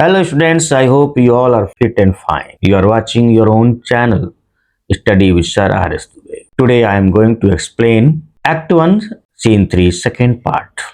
Hello students, I hope you all are fit and fine. You are watching your own channel, Study with Sir R.S. Dubey. Today I am going to explain Act 1, Scene 3, second part.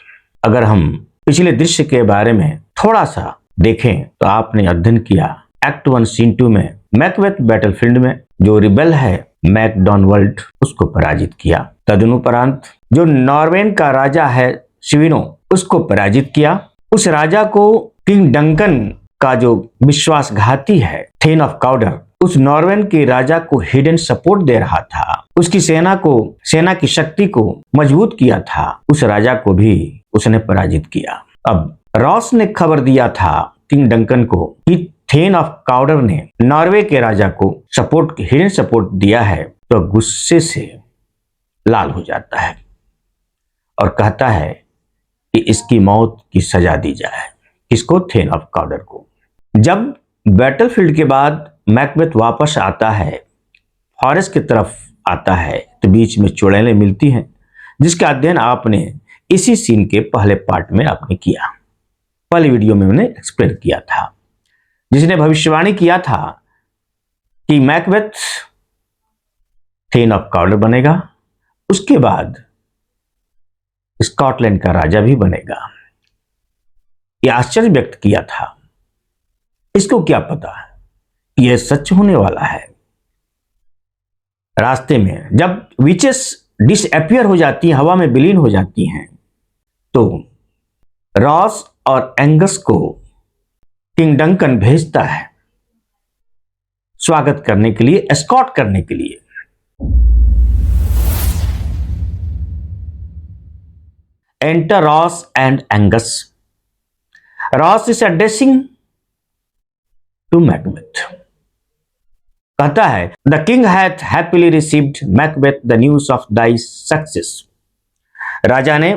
अगर हम पिछले दृश्य के बारे में थोड़ा सा देखें तो आपने अध्ययन किया Act 1, Scene 2 में मैकबेथ बैटलफील्ड में जो रिबेल है मैकडॉनल्ड उसको पराजित किया। तदनुपरांत जो नॉर्वेन का राजा है शिविनो उसको पराजित किया। उस राजा को किंग डंकन का जो विश्वासघाती है थेन ऑफ काउडर उस नॉर्वेन के राजा को हिडन सपोर्ट दे रहा था, उसकी सेना की शक्ति को मजबूत किया था, उस राजा को भी उसने पराजित किया। अब रॉस ने खबर दिया था किंग डंकन को कि थेन ऑफ काउडर ने नॉर्वे के राजा को हिडन सपोर्ट दिया है, तो गुस्से से लाल हो जाता है और कहता है कि इसकी मौत की सजा दी जाए। किसको? थेन ऑफ काउडर को। जब बैटलफील्ड के बाद मैकबेथ वापस आता है, फॉरेस्ट की तरफ आता है, तो बीच में चुड़ैलें मिलती हैं जिसका अध्ययन आपने इसी सीन के पहले पार्ट में आपने किया। पहले वीडियो में मैंने एक्सप्लेन किया था, जिसने भविष्यवाणी किया था कि मैकबेथ थेन ऑफ काउडर बनेगा, उसके बाद स्कॉटलैंड का राजा भी बनेगा। यह आश्चर्य व्यक्त किया था। इसको क्या पता यह सच होने वाला है। रास्ते में जब विचेस डिसअपियर हो जाती हैं, हवा में विलीन हो जाती हैं, तो रॉस और एंगस को किंग डंकन भेजता है स्वागत करने के लिए, एस्कॉर्ट करने के लिए। Enter Ross and Angus. Ross is addressing to Macbeth. कहता है, the king hath happily received Macbeth the news of thy success. राजा ने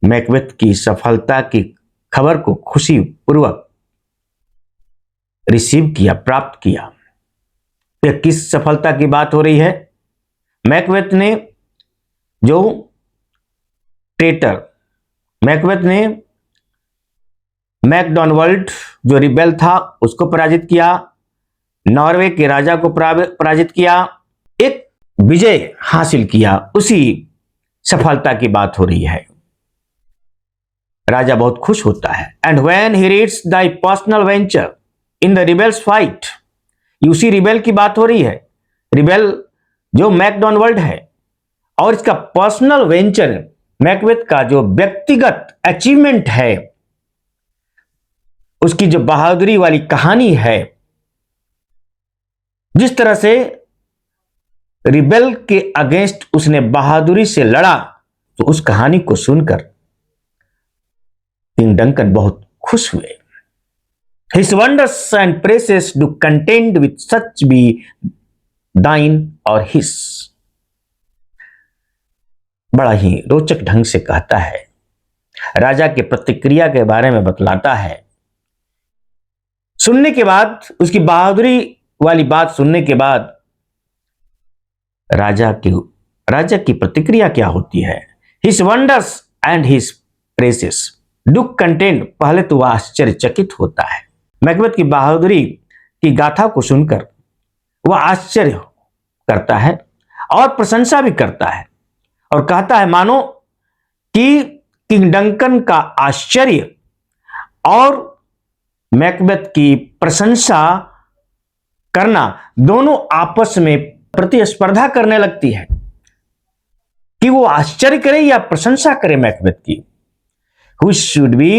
मैकबेथ की सफलता की खबर को खुशी पूर्वक रिसीव किया, प्राप्त किया। यह किस सफलता की बात हो रही है? मैकबेथ ने जो ट्रेटर, मैकबेथ ने मैकडॉनल्ड जो रिबेल था उसको पराजित किया, नॉर्वे के राजा को पराजित किया, एक विजय हासिल किया, उसी सफलता की बात हो रही है। राजा बहुत खुश होता है। And when he reads the personal venture in the rebels fight, उसी रिबेल की बात हो रही है। रिबेल जो मैकडॉनल्ड है और इसका पर्सनल वेंचर, मैकबेथ का जो व्यक्तिगत अचीवमेंट है, उसकी जो बहादुरी वाली कहानी है, जिस तरह से रिबेल के अगेंस्ट उसने बहादुरी से लड़ा, तो उस कहानी को सुनकर किंग डंकन बहुत खुश हुए। His wonders and praises do contend with such be thine or his। बड़ा ही रोचक ढंग से कहता है, राजा के प्रतिक्रिया के बारे में बतलाता है। सुनने के बाद, उसकी बहादुरी वाली बात सुनने के बाद राजा की प्रतिक्रिया क्या होती है? His wonders and his praises do contend। पहले तो वह आश्चर्यचकित होता है। मैकबेथ की बहादुरी की गाथा को सुनकर वह आश्चर्य करता है और प्रशंसा भी करता है और कहता है, मानो कि किंग डंकन का आश्चर्य और मैकबेथ की प्रशंसा करना दोनों आपस में प्रतिस्पर्धा करने लगती है कि वो आश्चर्य करे या प्रशंसा करे मैकबेथ की। Which should be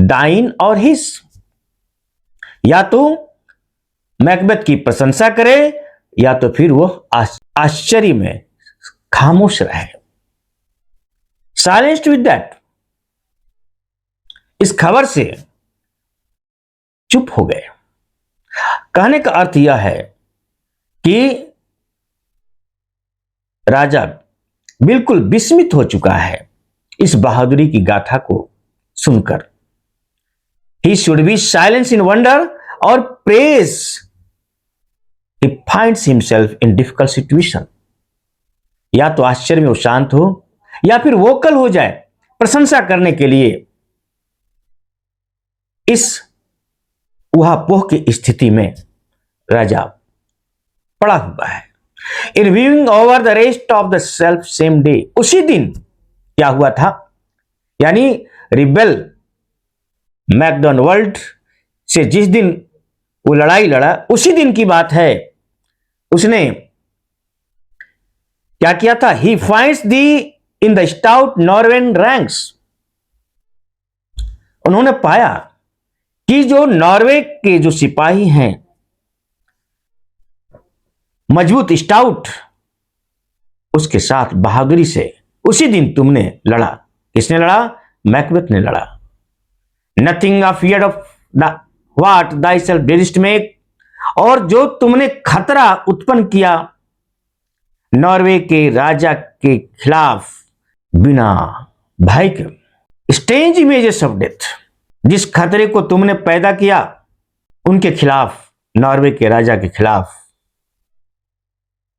thine or his। या तो मैकबेथ की प्रशंसा करे या तो फिर वो आश्चर्य में खामोश रहे। Silenced with that। इस खबर से चुप हो गए। कहने का अर्थ यह है कि राजा बिल्कुल विस्मित हो चुका है इस बहादुरी की गाथा को सुनकर। He should be silent in wonder or praise। He finds himself in difficult situation। या तो आश्चर्य में वो शांत हो या फिर वोकल हो जाए प्रशंसा करने के लिए। इस ऊहापोह की स्थिति में राजा पड़ा हुआ है। In viewing over the rest of the self same day, उसी दिन क्या हुआ था, यानी रिबेल मैकडॉनल्ड से जिस दिन वो लड़ाई लड़ा उसी दिन की बात है। उसने क्या किया था, he finds the in the stout नॉर्वेन ranks, उन्होंने पाया कि जो नॉर्वे के जो सिपाही हैं मजबूत स्टाउट, उसके साथ बहादुरी से उसी दिन तुमने लड़ा। किसने लड़ा? मैकबेथ ने लड़ा। Nothing afeard of the what thy self didst make, और जो तुमने खतरा उत्पन्न किया नॉर्वे के राजा के खिलाफ बिना भय के। स्ट्रेंज इमेजेस ऑफ डेथ, जिस खतरे को तुमने पैदा किया उनके खिलाफ, नॉर्वे के राजा के खिलाफ,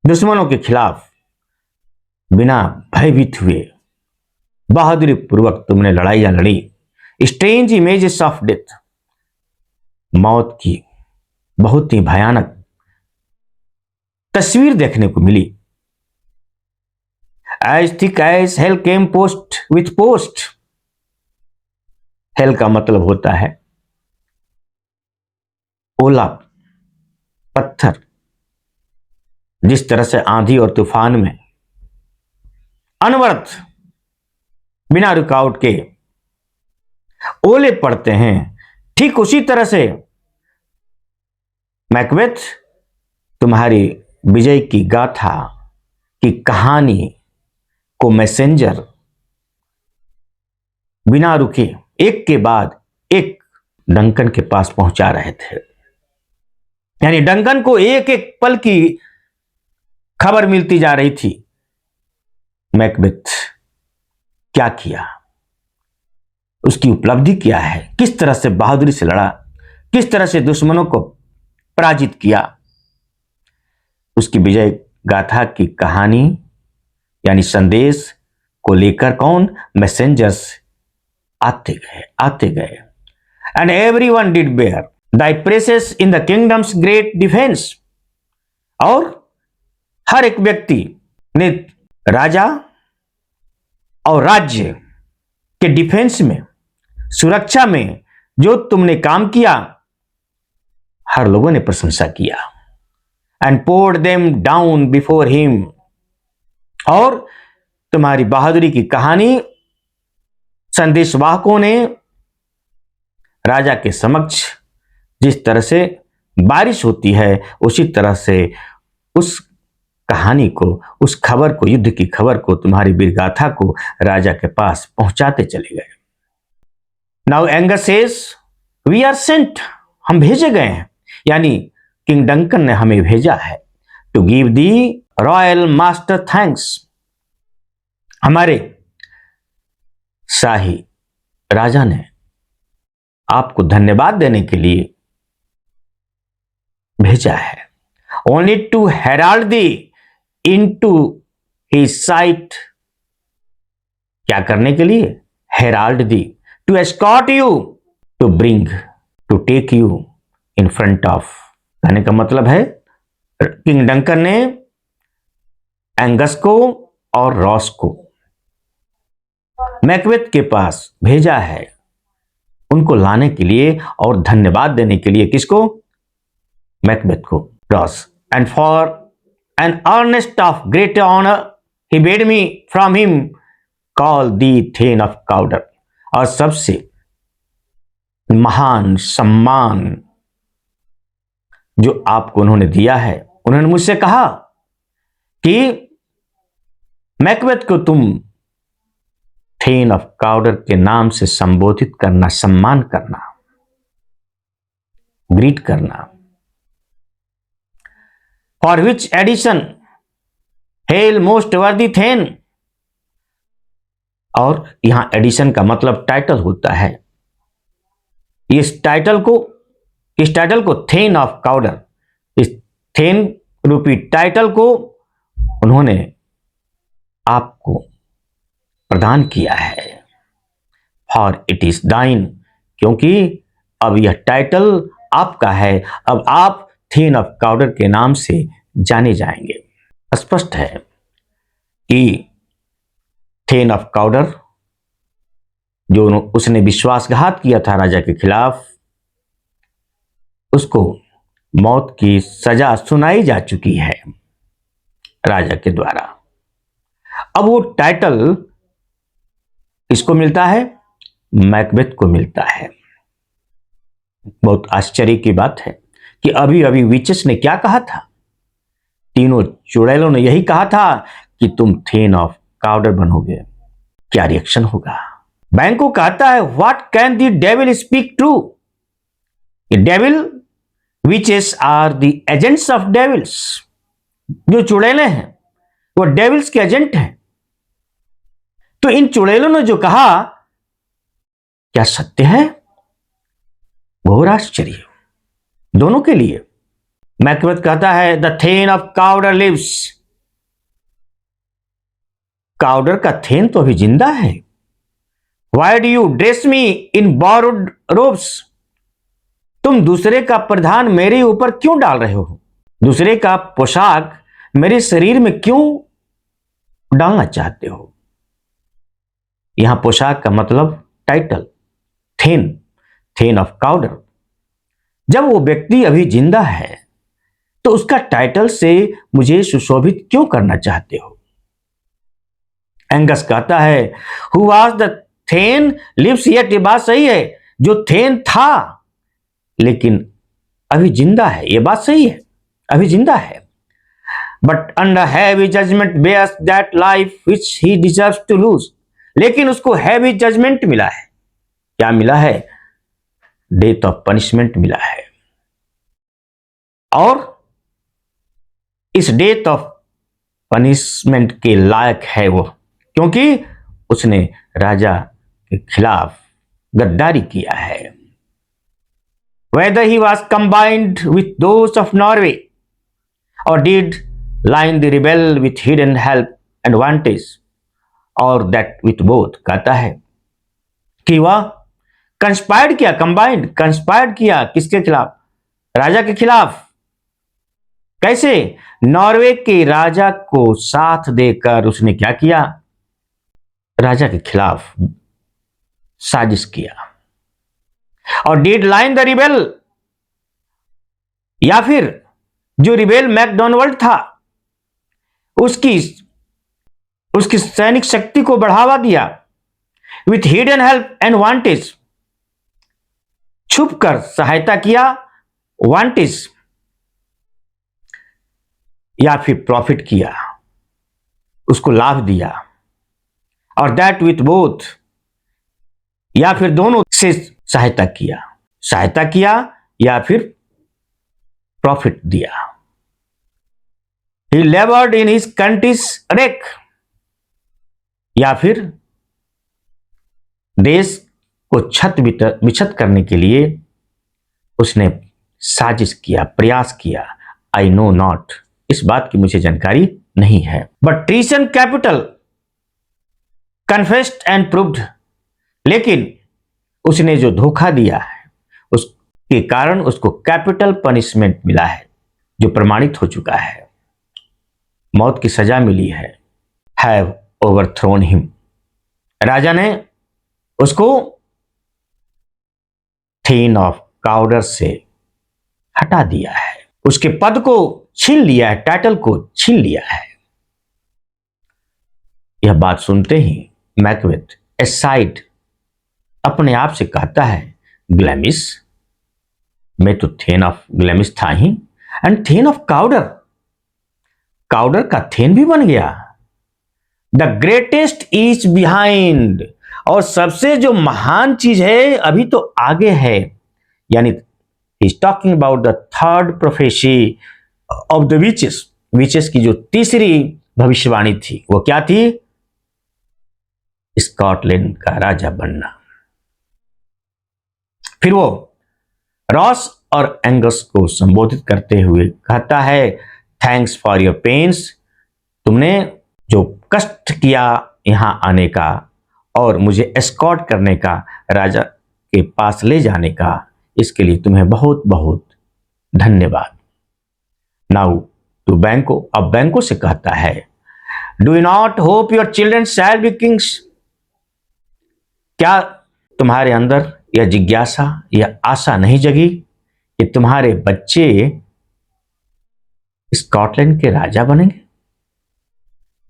दुश्मनों के खिलाफ बिना भयभीत हुए बहादुरी पूर्वक तुमने लड़ाइयां लड़ी। स्ट्रेंज इमेजेस ऑफ डेथ, मौत की बहुत ही भयानक तस्वीर देखने को मिली। As thick as hail came post with post, hail का मतलब होता है ओला पत्थर। जिस तरह से आंधी और तूफान में अनवरत बिना रुकावट के ओले पड़ते हैं, ठीक उसी तरह से मैकबेथ तुम्हारी विजय की गाथा की कहानी को मैसेंजर बिना रुके एक के बाद एक डंकन के पास पहुंचा रहे थे। यानी डंकन को एक एक पल की खबर मिलती जा रही थी। मैकबेथ क्या किया, उसकी उपलब्धि क्या है, किस तरह से बहादुरी से लड़ा, किस तरह से दुश्मनों को पराजित किया, उसकी विजय गाथा की कहानी यानी संदेश को लेकर कौन, मैसेंजर्स आते गए। And everyone did bear thy praises in the kingdoms great defence, और हर एक व्यक्ति ने राजा और राज्य के डिफेंस में, सुरक्षा में जो तुमने काम किया, हर लोगों ने प्रशंसा किया। And poured them down before him, और तुम्हारी बहादुरी की कहानी संदेशवाहकों ने राजा के समक्ष जिस तरह से बारिश होती है उसी तरह से उस कहानी को, उस खबर को, युद्ध की खबर को, तुम्हारी वीरगाथा को राजा के पास पहुंचाते चले गए। Now Angus says we are sent, हम भेजे गए हैं, यानी किंग डंकन ने हमें भेजा है to give thee royal master thanks, हमारे शाही राजा ने आपको धन्यवाद देने के लिए भेजा है। Only to herald thee into his sight, क्या करने के लिए, herald thee, to escort you, to bring, to take you in front of. कहने का मतलब है किंग डंकन ने एंगस को और रॉस को मैकबेथ के पास भेजा है उनको लाने के लिए और धन्यवाद देने के लिए। किसको? मैकबेथ को, Ross. And for an earnest of great honour he bade me from him call thee thane of Cawdor, और सबसे महान सम्मान जो आपको उन्होंने दिया है, उन्होंने मुझसे कहा कि मैकबेथ को तुम थेन ऑफ काउडर के नाम से संबोधित करना, सम्मान करना, ग्रीट करना। For which edition hello most वर्दी थेन, और यहां एडिशन का मतलब टाइटल होता है। इस टाइटल को थेन ऑफ काउडर, इस थेन रूपी टाइटल को उन्होंने आपको प्रदान किया है। फॉर इट इज डाइन, क्योंकि अब यह टाइटल आपका है। अब आप थेन ऑफ काउडर के नाम से जाने जाएंगे। स्पष्ट है कि थेन ऑफ काउडर जो उसने विश्वासघात किया था राजा के खिलाफ, उसको मौत की सजा सुनाई जा चुकी है राजा के द्वारा। अब वो टाइटल किसको मिलता है? मैकबेथ को मिलता है। बहुत आश्चर्य की बात है कि अभी अभी विचेस ने क्या कहा था? तीनों चुड़ैलों ने यही कहा था कि तुम थेन ऑफ काउडर बनोगे। क्या रिएक्शन होगा? बैंको कहता है, what can the devil speak true? Devil witches are the agents of devils. जो चुड़ैले हैं वो डेविल्स के एजेंट हैं। तो इन चुड़ैलों ने जो कहा, क्या सत्य है? घोर आश्चर्य दोनों के लिए। मैकबेथ कहता है, द थेन ऑफ काउडर लिव्स। काउडर का थेन तो अभी जिंदा है। Why do you dress me in borrowed ropes? तुम दूसरे का परिधान मेरे ऊपर क्यों डाल रहे हो? दूसरे का पोशाक मेरे शरीर में क्यों डालना चाहते हो? यहां पोशाक का मतलब टाइटल, थेन, थेन ऑफ काउडर। जब वो व्यक्ति अभी जिंदा है तो उसका टाइटल से मुझे सुशोभित क्यों करना चाहते हो? एंगस कहता है, who was the thane lives yet. ये बात सही है, जो थेन था लेकिन अभी जिंदा है। ये बात सही है, अभी जिंदा है। But under heavy judgement bears that life which he deserves to lose. लेकिन उसको हैवी जजमेंट मिला है। क्या मिला है? डेथ ऑफ पनिशमेंट मिला है। और इस डेथ ऑफ पनिशमेंट के लायक है वो, क्योंकि उसने राजा के खिलाफ गद्दारी किया है। Whether he was combined with those of Norway or did line the rebel with hidden help and advantage, or that with both, कहता है कि वह कंस्पायर्ड किया, कंबाइंड कंस्पायर्ड किया किसके खिलाफ? राजा के खिलाफ। कैसे? नॉर्वे के राजा को साथ देकर उसने क्या किया? राजा के खिलाफ साजिश किया। और डिड लाइन द रिबेल, या फिर जो रिबेल मैकडोनाल्ड था उसकी सैनिक शक्ति को बढ़ावा दिया। With hidden help and vantage, छुप कर सहायता किया, वांटेज या फिर प्रॉफिट किया, उसको लाभ दिया। और दैट विथ बोथ, या फिर दोनों से सहायता किया या फिर प्रॉफिट दिया। He laboured in his country's wreck, या फिर देश को छत विछत करने के लिए उसने साजिश किया, प्रयास किया। आई नो नॉट, इस बात की मुझे जानकारी नहीं है। But treason capital confessed and proved, लेकिन उसने जो धोखा दिया है उसके कारण उसको कैपिटल पनिशमेंट मिला है, जो प्रमाणित हो चुका है। मौत की सजा मिली है। हैव ओवरथ्रोन हिम, राजा ने उसको थेन ऑफ काउडर से हटा दिया है, उसके पद को छीन लिया है, टाइटल को छीन लिया है। यह बात सुनते ही मैकबेथ एसाइड अपने आप से कहता है, ग्लैमिस, मैं तो थेन ऑफ ग्लैमिस था ही, एंड थेन ऑफ काउडर, काउडर का थेन भी बन गया। द ग्रेटेस्ट इज बिहाइंड, और सबसे जो महान चीज है अभी तो आगे है। यानी he is talking about the third prophecy of the witches. Witches की जो तीसरी भविष्यवाणी थी वो क्या थी? स्कॉटलैंड का राजा बनना। फिर वो रॉस और एंगस को संबोधित करते हुए कहता है, थैंक्स फॉर योर पेन्स, तुमने जो कष्ट किया यहां आने का और मुझे एस्कॉर्ट करने का, राजा के पास ले जाने का, इसके लिए तुम्हें बहुत बहुत धन्यवाद। नाउ टू बैंको, अब बैंको से कहता है, do you not hope your children shall be Kings? क्या तुम्हारे अंदर यह जिज्ञासा, यह आशा नहीं जगी कि तुम्हारे बच्चे स्कॉटलैंड के राजा बनेंगे?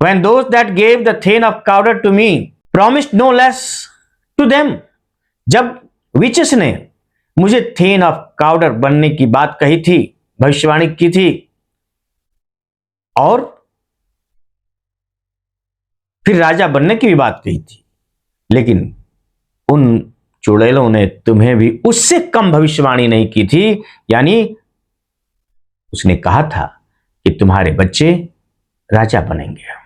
When those that gave the thane of powder to me promised no less to them, जब विचेस ने मुझे थेन ऑफ काउडर बनने की बात कही थी, भविष्यवाणी की थी, और फिर राजा बनने की भी बात कही थी, लेकिन उन चुड़ैलों ने तुम्हें भी उससे कम भविष्यवाणी नहीं की थी। यानी उसने कहा था कि तुम्हारे बच्चे राजा बनेंगे।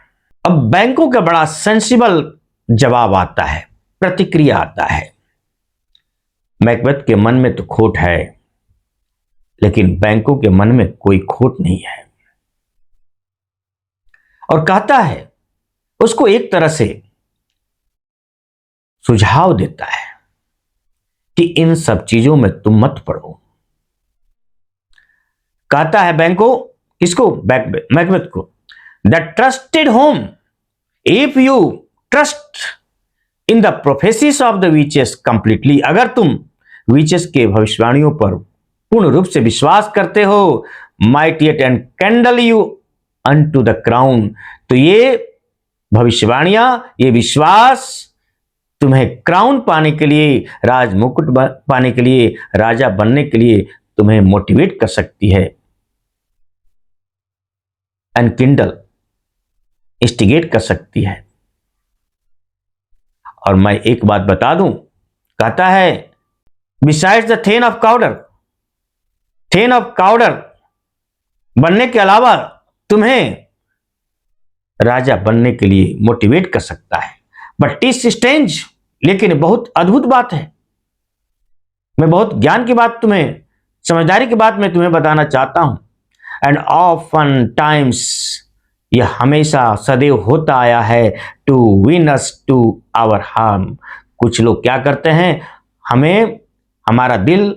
अब बैंकों का बड़ा सेंसिबल जवाब आता है, प्रतिक्रिया आता है। मैकबेथ के मन में तो खोट है, लेकिन बैंकों के मन में कोई खोट नहीं है, और कहता है, उसको एक तरह से सुझाव देता है कि इन सब चीजों में तुम मत पड़ो। कहता है बैंको, किसको? मैकबेथ को, the trusted home, if you trust in the prophecies of the witches completely, अगर तुम विचेस के भविष्यवाणियों पर पूर्ण रूप से विश्वास करते हो, might yet and candle you unto the crown, तो ये भविष्यवाणियां, ये विश्वास तुम्हें क्राउन पाने के लिए, राज मुकुट पाने के लिए, राजा बनने के लिए तुम्हें मोटिवेट कर सकती है, एंड किंडल, इंस्टिगेट कर सकती है। और मैं एक बात बता दूं, कहता है, besides the thane of Cawdor, thane of Cawdor बनने के अलावा तुम्हें राजा बनने के लिए मोटिवेट कर सकता है। बट इस स्टेंज, लेकिन बहुत अद्भुत बात है, मैं बहुत ज्ञान की बात, तुम्हें समझदारी की बात मैं तुम्हें बताना चाहता हूं। एंड ऑफन टाइम्स, यह हमेशा सदैव होता आया है, to win us to our harm, कुछ लोग क्या करते हैं, हमें हमारा दिल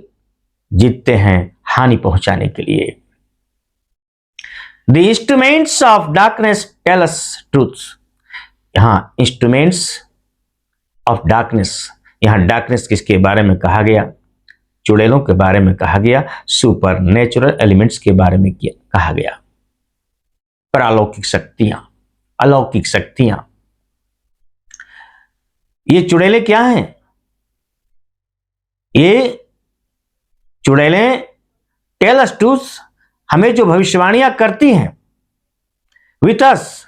जीतते हैं हानि पहुंचाने के लिए। The instruments of darkness tell us truths, यहां इंस्ट्रूमेंट्स ऑफ डार्कनेस, यहां डार्कनेस किसके बारे में कहा गया? चुड़ैलों के बारे में कहा गया, सुपर नेचुरल एलिमेंट्स के बारे में कहा गया, परालौकिक शक्तियां, अलौकिक शक्तियां। ये चुड़ैलें क्या हैं? ये चुड़ैलें टेल अस ट्रूथ्स, हमें जो भविष्यवाणियां करती हैं, विथ अस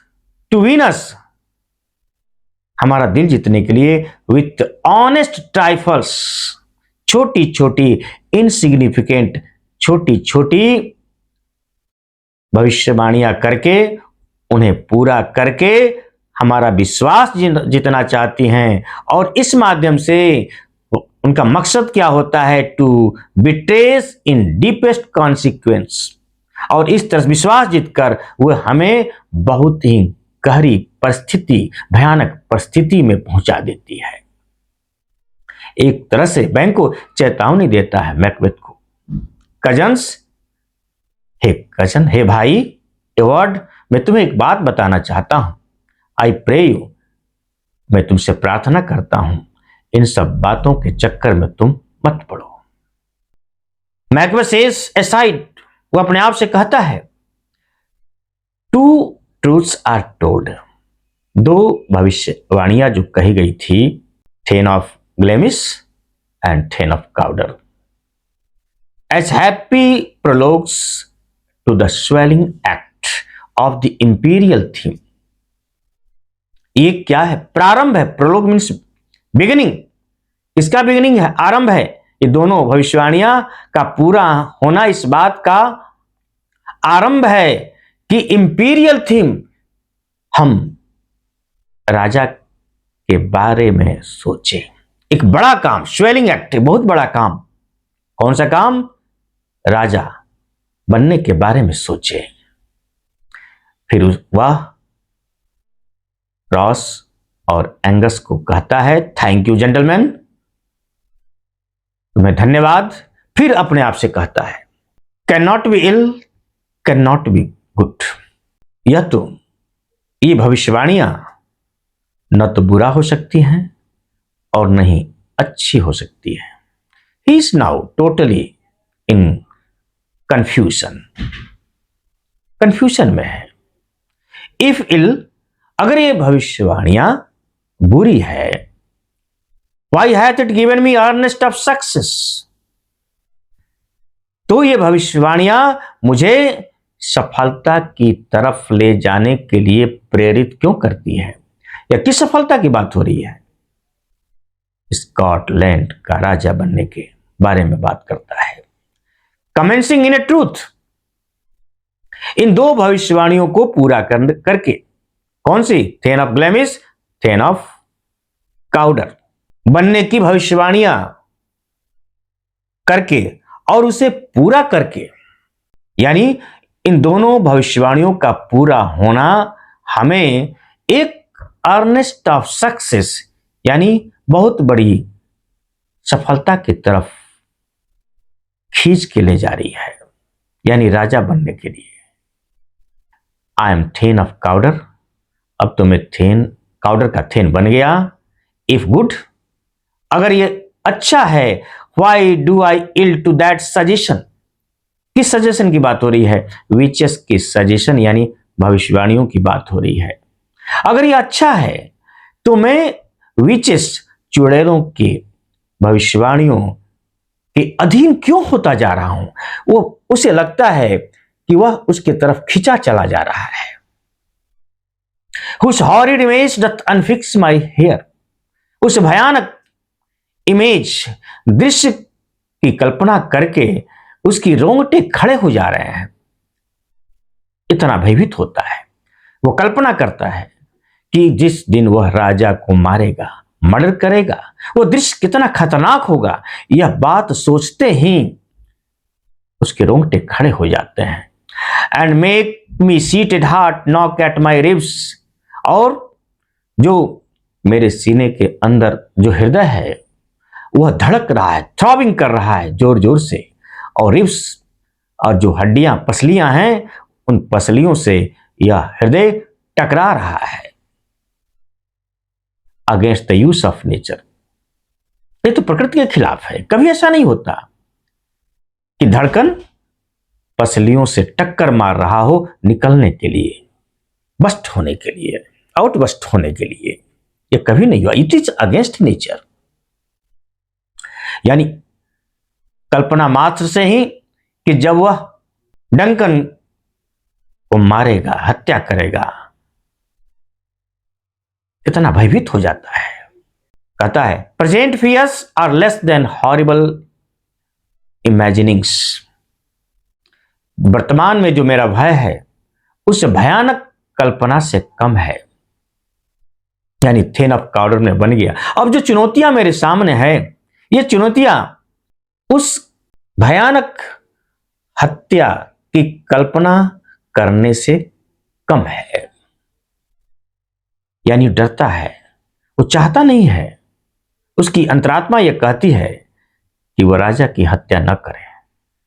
टू विन अस, हमारा दिल जीतने के लिए, विथ ऑनेस्ट ट्राइफल्स, छोटी छोटी इनसिग्निफिकेंट, छोटी छोटी भविष्यवाणियां करके, उन्हें पूरा करके हमारा विश्वास जीतना चाहती हैं। और इस माध्यम से उनका मकसद क्या होता है? To betray's in deepest consequence, और इस तरह विश्वास जीतकर वह हमें बहुत ही गहरी परिस्थिति, भयानक परिस्थिति में पहुंचा देती है। एक तरह से बैंक को चेतावनी देता है मैकबेथ को, कजन्स, हे कजन, हे भाई, ए वर्ड, मैं तुम्हें एक बात बताना चाहता हूं, आई प्रे यू, मैं तुमसे प्रार्थना करता हूं, इन सब बातों के चक्कर में तुम मत पड़ो। मैकबेथ सेज असाइड, वो अपने आप से कहता है, टू ट्रूथ्स आर टोल्ड, दो भविष्यवाणियां जो कही गई थी, thane of Glamis and thane of Cawdor, as happy prologues to the swelling act of the imperial theme. ये क्या है? प्रारंभ है। Prologue means beginning. इसका बिगिनिंग है, आरंभ है। ये दोनों भविष्यवाणियां का पूरा होना इस बात का आरंभ है कि इंपीरियल थीम, हम राजा के बारे में सोचें। एक बड़ा काम, स्वेलिंग एक्ट, बहुत बड़ा काम। कौन सा काम? राजा बनने के बारे में सोचे। फिर वह रॉस और एंगस को कहता है, थैंक यू जेंटलमैन, तुम्हें धन्यवाद, फिर अपने आप से कहता है can not be ill, can not be good. ये भविष्यवाणियां न तो बुरा हो सकती हैं और न ही अच्छी हो सकती है। He is now totally in confusion, confusion में है। इफ इल, अगर ये भविष्यवाणियां बुरी है, why hath it given me earnest of success, तो ये भविष्यवाणियां मुझे सफलता की तरफ ले जाने के लिए प्रेरित क्यों करती है? या किस सफलता की बात हो रही है? स्कॉटलैंड का राजा बनने के बारे में बात करता है। कमेंसिंग इन ए ट्रूथ, इन दो भविष्यवाणियों को पूरा करके, कौन सी? Then of ग्लेमिस, then of Cawdor, बनने की भविष्यवाणियां करके और उसे पूरा करके, यानी इन दोनों भविष्यवाणियों का पूरा होना हमें एक अर्नेस्ट ऑफ सक्सेस, यानी बहुत बड़ी सफलता की तरफ खींच के ले जा रही है, यानी राजा बनने के लिए। आई एम थेन ऑफ काउडर, अब तो मैं थेन, काउडर का थेन बन गया। इफ गुड, अगर ये अच्छा है, why do I yield to that suggestion, किस सजेशन की बात हो रही है? विचेस की सजेशन, यानी भविष्यवाणियों की बात हो रही है। अगर ये अच्छा है तो मैं विचेस, चुड़ैलों की भविष्यवाणियों के अधीन क्यों होता जा रहा हूं? वो उसे लगता है कि वह उसके तरफ खिंचा चला जा रहा है। Whose horrid image doth unfix my hair, उस भयानक इमेज, दृश्य की कल्पना करके उसकी रोंगटे खड़े हो जा रहे हैं। इतना भयभीत होता है। वो कल्पना करता है कि जिस दिन वह राजा को मारेगा, मर्डर करेगा, वो दृश्य कितना खतरनाक होगा। यह बात सोचते ही उसके रोंगटे खड़े हो जाते हैं। And make me seated heart knock at my ribs, और जो मेरे सीने के अंदर जो हृदय है वह धड़क रहा है, थ्रॉबिंग कर रहा है जोर जोर से, और रिब्स, और जो हड्डियां, पसलियां हैं, उन पसलियों से यह हृदय टकरा रहा है against the use of nature. ये तो प्रकृति के खिलाफ है। कभी ऐसा नहीं होता कि धड़कन पसलियों से टक्कर मार रहा हो निकलने के लिए, बस्ट होने के लिए, आउटबस्ट होने के लिए। ये कभी नहीं हुआ। इट इज अगेंस्ट नेचर, यानी कल्पना मात्र से ही कि जब वह डंकन को मारेगा, हत्या करेगा, कितना भयभीत हो जाता है। कहता है present fears are less than horrible imaginings, वर्तमान में जो मेरा भय है उस भयानक कल्पना से कम है। यानी थेन ऑफ काउडर में बन गया। अब जो चुनौतियां मेरे सामने है, ये चुनौतियां उस भयानक हत्या की कल्पना करने से कम है। यानी डरता है, वो चाहता नहीं है। उसकी अंतरात्मा यह कहती है कि वह राजा की हत्या न करे,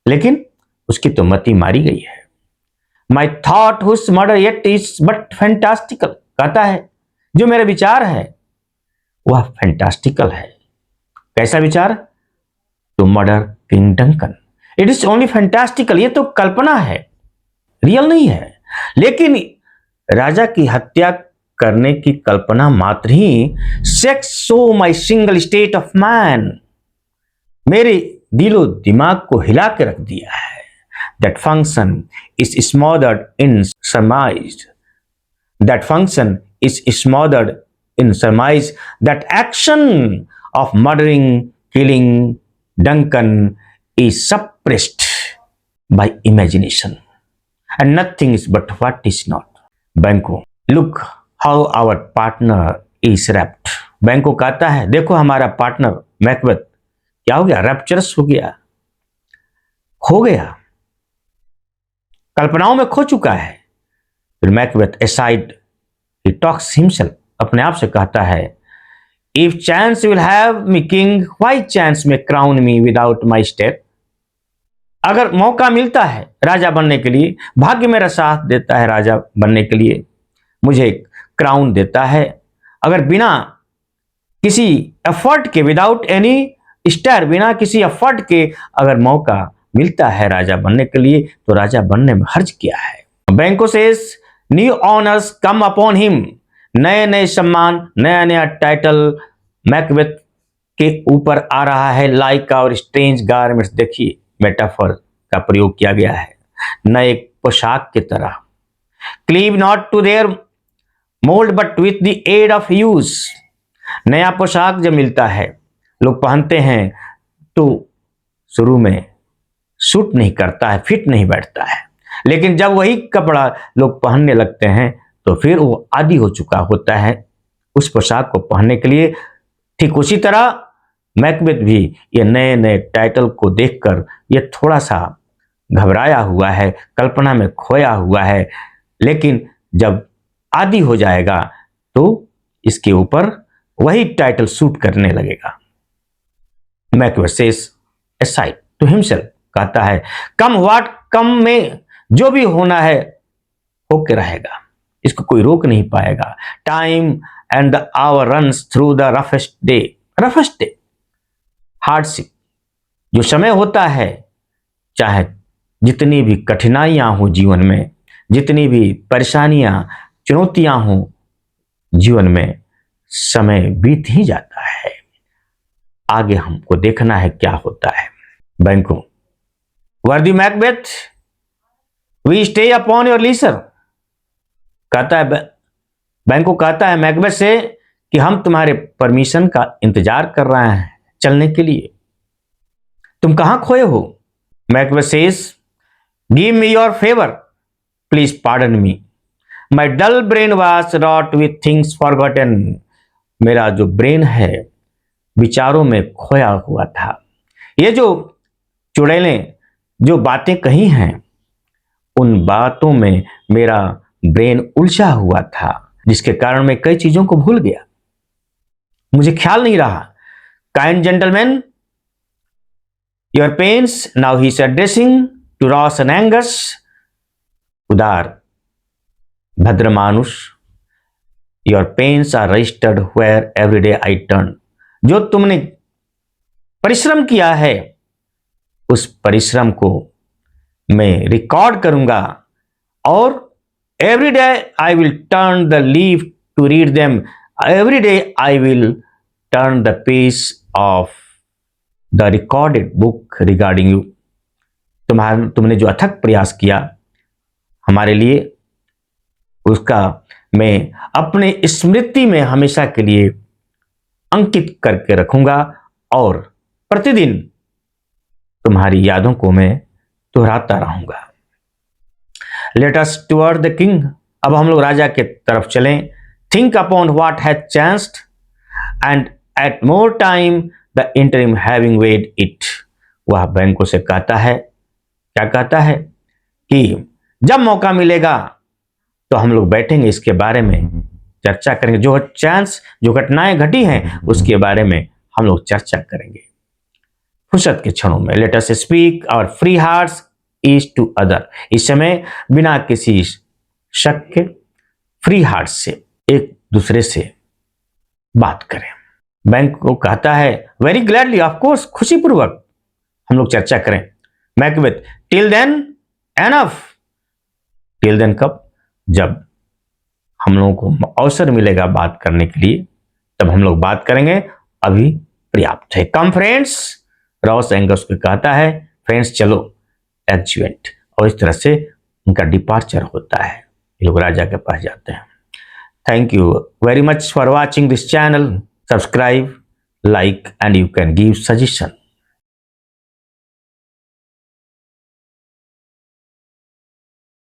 लेकिन उसकी तो मति मारी गई है। My thought whose murder yet is but fantastical, कहता है जो मेरा विचार है वह फैंटास्टिकल है। कैसा विचार? To murder king Duncan, it is only fantastical, ये तो कल्पना है, रियल नहीं है। लेकिन राजा की हत्या करने की कल्पना मात्र ही shakes so my single state of man, मेरे दिलो दिमाग को हिला के रख दिया है। That function is smothered in surmise. That function is smothered in surmise. That action of murdering, killing Duncan is suppressed by imagination, and nothing is but what is not. Banco, look how our partner is wrapped. Banco कहता है देखो हमारा partner Macbeth क्या हो गया? Rapturous हो गया, खो गया, कल्पनाओं में खो चुका है। फिर Macbeth aside he talks himself, अपने आप से कहता है if chance will have me king, why chance may crown me without my state, अगर मौका मिलता है राजा बनने के लिए, भाग्य मेरा साथ देता है राजा बनने के लिए, मुझे क्राउन देता है, अगर बिना किसी एफर्ट के, विदाउट एनी स्टार, बिना किसी एफर्ट के अगर मौका मिलता है राजा बनने के लिए, तो राजा बनने में हर्ज क्या है। बैंको says new honours come upon him, नए नए सम्मान, नया नया टाइटल मैकबेथ के ऊपर आ रहा है। लाइक और स्ट्रेंज गारमेंट्स, देखिए मेटाफर का प्रयोग किया गया है, नए पोशाक की तरह। Cleave not to their mould but with the aid of use, नया पोशाक जब मिलता है, लोग पहनते हैं तो शुरू में सूट नहीं करता है, फिट नहीं बैठता है, लेकिन जब वही कपड़ा लोग पहनने लगते हैं तो फिर वो आदी हो चुका होता है उस पोशाक को पहनने के लिए। ठीक उसी तरह मैकबेथ भी ये नए नए टाइटल को देखकर ये थोड़ा सा घबराया हुआ है, कल्पना में खोया हुआ है, लेकिन जब आदी हो जाएगा तो इसके ऊपर वही टाइटल सूट करने लगेगा। Macbeth says aside to himself, कहता है कम व्हाट कम, में जो भी होना है होके रहेगा, इसको कोई रोक नहीं पाएगा। Time and the hour runs through the roughest day, roughest day hardship, जो समय होता है, चाहे जितनी भी कठिनाइयां हो जीवन में, जितनी भी परेशानियां चुनौतियां हो जीवन में, समय बीत ही जाता है, आगे हमको देखना है क्या होता है। Banquo worthy Macbeth we stay upon your leisure, कहता है बैंको, कहता है मैकबेथ से कि हम तुम्हारे परमिशन का इंतजार कर रहे हैं चलने के लिए, तुम कहां खोए हो। Macbeth says give me your favour, please pardon me, my dull brain was wrought with things forgotten, मेरा जो ब्रेन है विचारों में खोया हुआ था, ये जो चुड़ैलें जो बातें कही हैं उन बातों में मेरा ब्रेन उलझा हुआ था, जिसके कारण मैं कई चीजों को भूल गया, मुझे ख्याल नहीं रहा। Kind gentleman your pains, now he is addressing to Ross and Angus, उदार भद्र मानुष, your pains are registered where every day I turn, जो तुमने परिश्रम किया है उस परिश्रम को मैं रिकॉर्ड करूंगा, और every day I will turn the leaf to read them, every day I will turn the page of the recorded book regarding you, तुमने जो अथक प्रयास किया हमारे लिए, उसका मैं अपने स्मृति में हमेशा के लिए अंकित करके रखूंगा, और प्रतिदिन तुम्हारी यादों को मैं दोहराता रहूंगा। Let us toward the king, अब हम लोग राजा के तरफ चलें। Think upon what has chanced and at more time the interim having weighed it, वह बैंकों से कहता है, क्या कहता है कि जब मौका मिलेगा तो हम लोग बैठेंगे, इसके बारे में चर्चा करेंगे, जो चांस, जो घटनाएं घटी हैं उसके बारे में हम लोग चर्चा करेंगे फुर्सत के क्षणों में। Let us speak our free hearts each to other, इस समय बिना किसी शक के फ्री हार्ट से एक दूसरे से बात करें। बैंक को कहता है वेरी ग्लैडली, ऑफ कोर्स, खुशी पूर्वक हम लोग चर्चा करें। Macbeth till then enough, till then कब, जब हम लोगों को अवसर मिलेगा बात करने के लिए तब हम लोग बात करेंगे, अभी पर्याप्त है। कम फ्रेंड्स, रॉस एंगस को कहता है फ्रेंड्स चलो, एक्चुएंट, और इस तरह से उनका डिपार्चर होता है, ये लोग राजा के पास जाते हैं। Thank you very much for watching this channel, subscribe, like, and you can give suggestion.